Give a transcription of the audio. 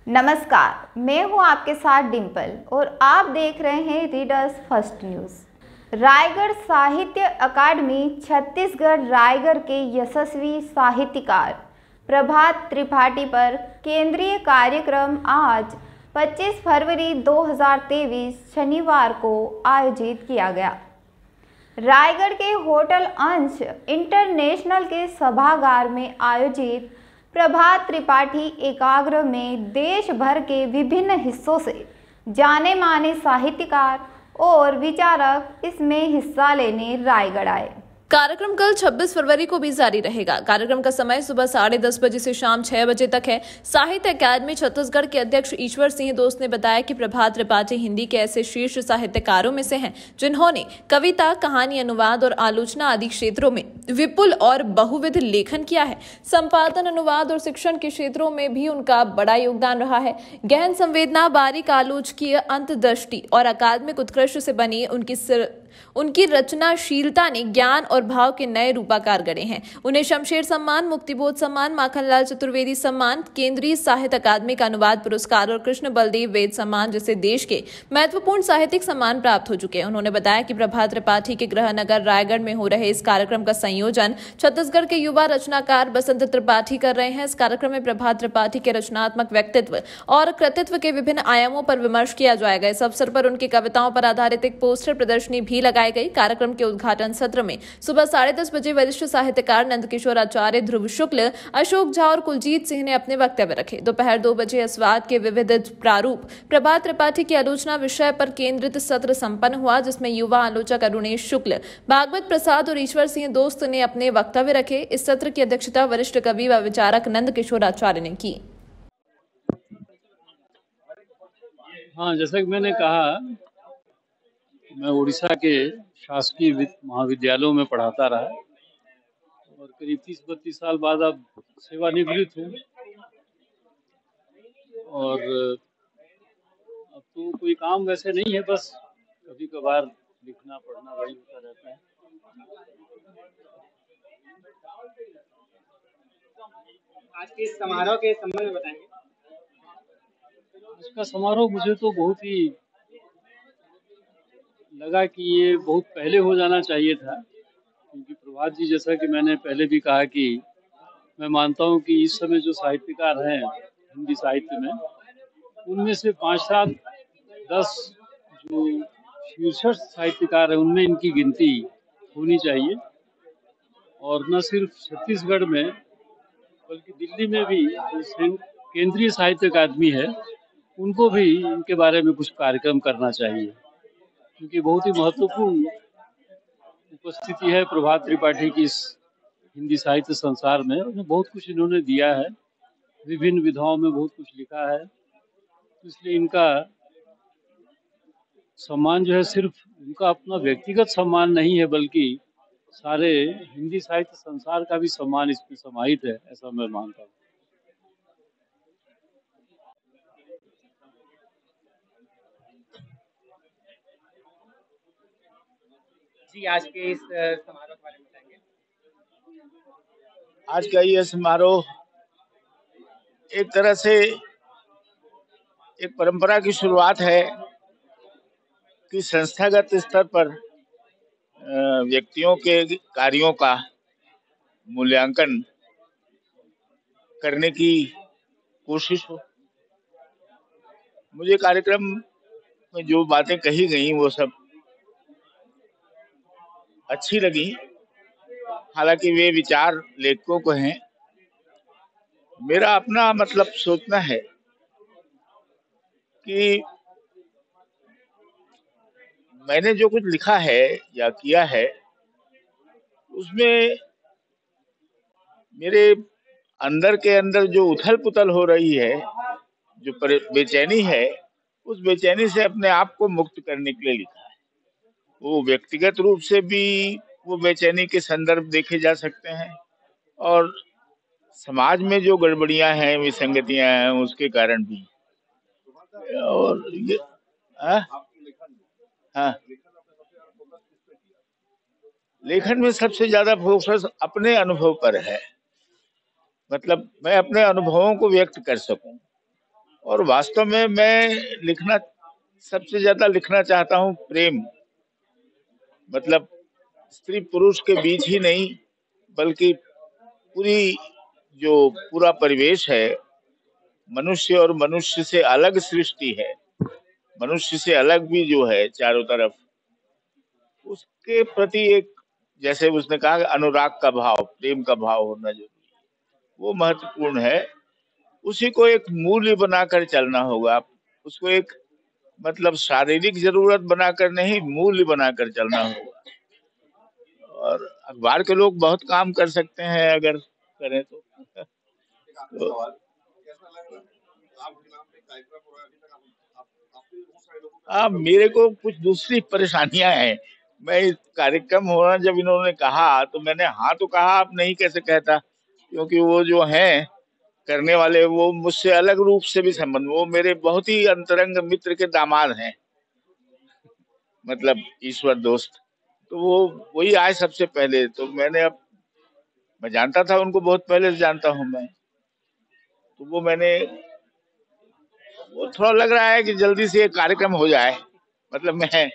नमस्कार, मैं हूं आपके साथ डिम्पल और आप देख रहे हैं रीडर्स फर्स्ट न्यूज़। रायगढ़ साहित्य अकादमी छत्तीसगढ़ रायगढ़ के यशस्वी साहित्यकार प्रभात त्रिपाठी पर केंद्रीय कार्यक्रम आज 25 फरवरी 2023 शनिवार को आयोजित किया गया। रायगढ़ के होटल अंश इंटरनेशनल के सभागार में आयोजित प्रभात त्रिपाठी एकाग्र में देश भर के विभिन्न हिस्सों से जाने माने साहित्यकार और विचारक इसमें हिस्सा लेने रायगढ़ आए। कार्यक्रम कल 26 फरवरी को भी जारी रहेगा। कार्यक्रम का समय सुबह 10:30 बजे से शाम 6 बजे तक है। साहित्य अकादमी छत्तीसगढ़ के अध्यक्ष ईश्वर सिंह दोस्त ने बताया कि प्रभात त्रिपाठी हिंदी के ऐसे शीर्ष साहित्यकारों में से हैं जिन्होंने कविता, कहानी, अनुवाद और आलोचना आदि क्षेत्रों में विपुल और बहुविध लेखन किया है। संपादन, अनुवाद और शिक्षण के क्षेत्रों में भी उनका बड़ा योगदान रहा है। गहन संवेदना, बारीक आलोचकीय अंतर्दृष्टि और अकादमिक उत्कृष्ट से बनी उनकी रचनाशीलता ने ज्ञान और भाव के नए रूपाकार गढ़े हैं। उन्हें शमशेर सम्मान, मुक्तिबोध सम्मान, माखनलाल चतुर्वेदी सम्मान, केंद्रीय साहित्य अकादमी का अनुवाद पुरस्कार और कृष्ण बलदेव वेद सम्मान जैसे देश के महत्वपूर्ण साहित्यिक सम्मान प्राप्त हो चुके हैं। उन्होंने बताया कि प्रभात त्रिपाठी के गृह नगर रायगढ़ में हो रहे इस कार्यक्रम का संयोजन छत्तीसगढ़ के युवा रचनाकार बसंत त्रिपाठी कर रहे हैं। इस कार्यक्रम में प्रभात त्रिपाठी के रचनात्मक व्यक्तित्व और कृतित्व के विभिन्न आयामों पर विमर्श किया जाएगा। इस अवसर पर उनकी कविताओं पर आधारित एक पोस्टर प्रदर्शनी भी लगाई गई। कार्यक्रम के उद्घाटन सत्र में सुबह 10:30 बजे वरिष्ठ साहित्यकार नंदकिशोर आचार्य, ध्रुव शुक्ल, अशोक झा और कुलजीत सिंह ने अपने वक्तव्य रखे। दोपहर 2 बजे अस्वाद के विविध प्रारूप प्रभात त्रिपाठी की आलोचना विषय पर केंद्रित सत्र संपन्न हुआ, जिसमें युवा आलोचक अरुणेश शुक्ल, भागवत प्रसाद और ईश्वर सिंह दोस्त ने अपने वक्तव्य रखे। इस सत्र की अध्यक्षता वरिष्ठ कवि व विचारक नंदकिशोर आचार्य ने की। हाँ, जैसा कि मैंने कहा, मैं उड़ीसा के शासकीय महाविद्यालयों में पढ़ाता रहा और करीब 30-32 साल बाद अब सेवानिवृत्त हूँ। और अब तो कोई काम वैसे नहीं है, बस कभी कभार लिखना पढ़ना वही होता रहता है। आज के समारोह के संबंध में बताएंगे? इसका समारोह मुझे तो बहुत ही लगा कि ये बहुत पहले हो जाना चाहिए था, क्योंकि प्रभात जी, जैसा कि मैंने पहले भी कहा कि मैं मानता हूँ कि इस समय जो साहित्यकार हैं हिंदी साहित्य में, उनमें से 5-7-10 जो शीर्ष साहित्यकार हैं उनमें इनकी गिनती होनी चाहिए। और न सिर्फ छत्तीसगढ़ में बल्कि दिल्ली में भी जो केंद्रीय साहित्य अकादमी है, उनको भी इनके बारे में कुछ कार्यक्रम करना चाहिए, क्योंकि बहुत ही महत्वपूर्ण उपस्थिति है प्रभात त्रिपाठी की इस हिंदी साहित्य संसार में। बहुत कुछ इन्होंने दिया है, विभिन्न विधाओं में बहुत कुछ लिखा है। इसलिए इनका सम्मान जो है सिर्फ उनका अपना व्यक्तिगत सम्मान नहीं है, बल्कि सारे हिंदी साहित्य संसार का भी सम्मान इसमें समाहित है, ऐसा मैं मानता हूँ। जी, आज के इस समारोह के बारे में बताएंगे? आज का यह समारोह एक तरह से एक परंपरा की शुरुआत है कि संस्थागत स्तर पर व्यक्तियों के कार्यों का मूल्यांकन करने की कोशिश हो। मुझे कार्यक्रम में जो बातें कही गई वो सब अच्छी लगी। हालांकि वे विचार लेखकों को हैं, मेरा अपना मतलब सोचना है कि मैंने जो कुछ लिखा है या किया है उसमें मेरे अंदर के अंदर जो उथल पुथल हो रही है, जो बेचैनी है, उस बेचैनी से अपने आप को मुक्त करने के लिए लिखा है। वो व्यक्तिगत रूप से भी वो बेचैनी के संदर्भ देखे जा सकते हैं और समाज में जो गड़बड़ियां हैं, विसंगतियां हैं, उसके कारण भी। और ये हाँ, लेखन में सबसे ज्यादा फोकस अपने अनुभव पर है। मतलब मैं अपने अनुभवों को व्यक्त कर सकूं और वास्तव में मैं लिखना सबसे ज्यादा लिखना चाहता हूँ प्रेम, मतलब स्त्री पुरुष के बीच ही नहीं बल्कि पूरी जो पूरा परिवेश है, मनुष्य और मनुष्य से अलग सृष्टि है, मनुष्य से अलग भी जो है चारों तरफ, उसके प्रति एक, जैसे उसने कहा अनुराग का भाव, प्रेम का भाव होना जो वो महत्वपूर्ण है। उसी को एक मूल्य बनाकर चलना होगा, उसको एक मतलब शारीरिक जरूरत बनाकर नहीं, मूल्य बनाकर चलना होगा। और अखबार के लोग बहुत काम कर सकते हैं अगर करें तो। मेरे को कुछ दूसरी परेशानियां हैं। मैं इस कार्यक्रम होना जब इन्होंने कहा तो मैंने हाँ तो कहा, अब नहीं कैसे कहता, क्योंकि वो जो हैं करने वाले वो मुझसे अलग रूप से भी संबंध, वो मेरे बहुत ही अंतरंग मित्र के दामाद हैं, मतलब ईश्वर दोस्त, तो वो वही आए सबसे पहले। तो मैं जानता था उनको, बहुत पहले से जानता हूँ मैं, तो वो थोड़ा लग रहा है कि जल्दी से ये कार्यक्रम हो जाए, मतलब मैं